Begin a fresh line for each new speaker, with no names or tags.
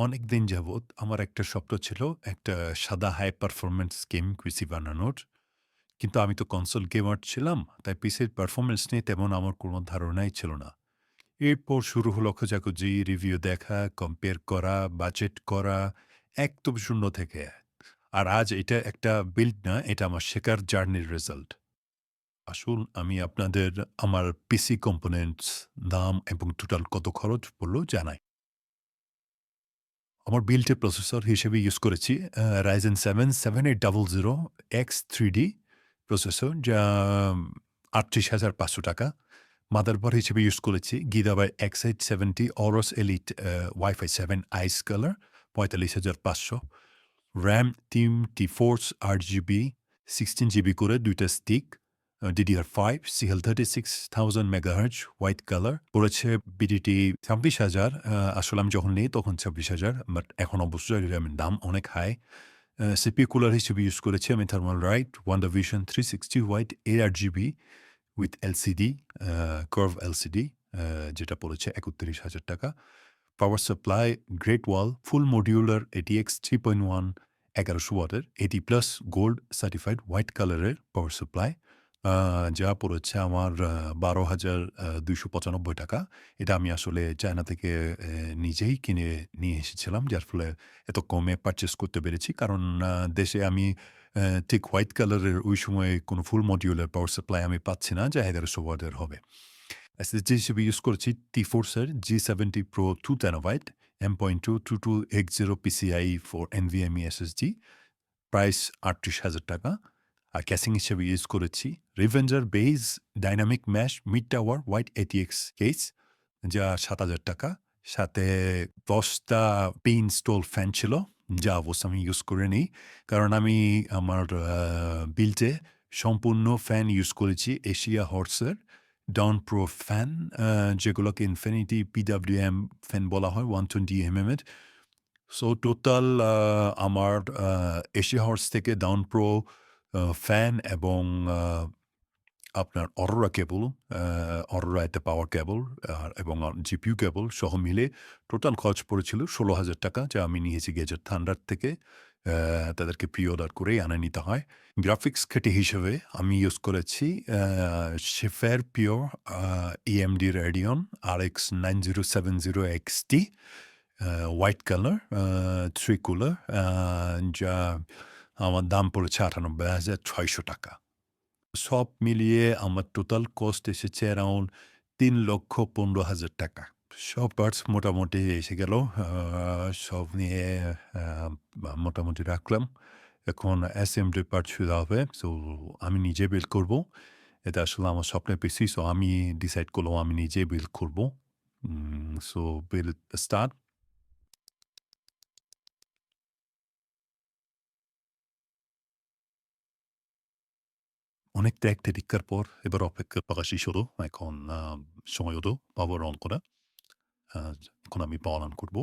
অনেকদিন যাবৎ আমার একটা স্বপ্ন ছিল একটা সাদা হাই পারফরম্যান্স গেম পিসি বানানোর। কিন্তু আমি তো কনসোল গেমার ছিলাম, তাই পিসির পারফরম্যান্স নিয়ে তেমন আমার কোনো ধারণাই ছিল না। এরপর শুরু হলো খোঁজাখুঁজি, রিভিউ দেখা, কম্পেয়ার করা, বাজেট করা, একদম শূন্য থেকে। আর আজ এটা একটা বিল্ড না, এটা আমার শেখার জার্নির রেজাল্ট। আসুন আমি আপনাদের আমার পিসি কম্পোনেন্টস, দাম এবং টোটাল কত খরচ পড়ল জানাই। আমার বিল্টে প্রসেসর হিসেবে ইউজ করেছি Ryzen 7 7800X 3D প্রসেসর যা ৳৩৮,৫০০। মাদারবোর্ড হিসেবে ইউজ করেছি Gigabyte X870 AORUS Elite Wi-Fi 7 Ice Color ৪৫,৫০০। RAM Team T-Force RGB 16 GB করে ২ টা stick, DDR5 CL36,000 megahertz white colour পড়েছে বিডিটি ২৬,০০০। আসলে আমি যখন নেই তখন ২৬,০০০, বাট এখন অবশ্যই এর দাম অনেক হাই। সিপিইউ কুলার হিসেবে ইউজ করেছি আমি Thermalright WonderVision 360 white ARGB with LCD, curve LCD, যেটা পড়েছে ৳৩১,০০০। পাওয়ার সাপ্লাই গ্রেট ওয়াল ফুল মডিউলার ATX 3.1 1100 ওয়াটের 80 প্লাস গোল্ড সার্টিফাইড হোয়াইট কালারের পাওয়ার সাপ্লাই, যা পড়েছে আমার ৳১২,২৯৫ এটা আমি আসলে চায়না থেকে নিজেই কিনে নিয়ে এসেছিলাম, যার ফলে এত কমে পারচেজ করতে পেরেছি। কারণ দেশে আমি ঠিক হোয়াইট কালারের ওই সময় কোনো ফুল মডিউলার পাওয়ার সাপ্লাই আমি পাচ্ছি না, যা ১১০০ ওয়াটের হবে। এসএসডি হিসেবে ইউজ করেছি T-Force-এর G70 Pro 2 terabyte M.2 2280 PCIe for NVMe SSD, price ৳৩৮,০০০। আর ক্যাসিং হিসেবে ইউজ করেছি Revenger Beige Dynamic Mesh Mid Tower White ATX case, যা ৳৭,০০০। সাথে ১০ টা pre-install ফ্যান ছিল, যা অবশ্য আমি ইউজ করিনি। কারণ আমি আমার বিল্টে সম্পূর্ণ ফ্যান ইউজ করেছি এশিয়া হর্সের ডাউন প্রো ফ্যান, যেগুলোকে ইনফিনিটি PWM ফ্যান বলা হয় 120 এর। সো টোটাল আমার এশিয়া হর্স থেকে ডাউন প্রো ফ্যান এবং আপনার অরোরা কেবল, অরোরা একটা পাওয়ার কেবল এবং জিপিইউ কেবল সহ মিলে টোটাল খরচ পড়েছিল ৳১৬,০০০, যা আমি নিয়েছি গেজেট থান্ডার থেকে। তাদেরকে প্রি অর্ডার করেই আনা নিতে হয়। গ্রাফিক্স ঘেঁটি হিসেবে আমি ইউজ করেছি শেফের pure AMD Radeon RX 9070 XT white colour 3 cooler, যা আমার দাম পড়েছে ৳৯৮,৬০০। সব মিলিয়ে আমার টোটাল কস্ট এসেছে অ্যারাউন্ড ৳৩,১৫,০০০। সব পার্টস মোটামুটি এসে গেল। সব নিয়ে আ মোটামুটি রাখলাম। এখন অ্যাসেম্বলি পার্ট শুরু হবে। সো আমি নিজে বিল্ড করব। এটা আসলে আমার স্বপ্নের পিসি। সো আমি ডিসাইড করলাম আমি নিজেই বিল্ড করব। So build start. অনেক ত্যাগ তিতিক্ষার পর এবার অপেক্ষার পালা শেষ হলো। এখন সময় হলো পাওয়ার অন করা। আ এখন আমি পাওয়ার অন করব।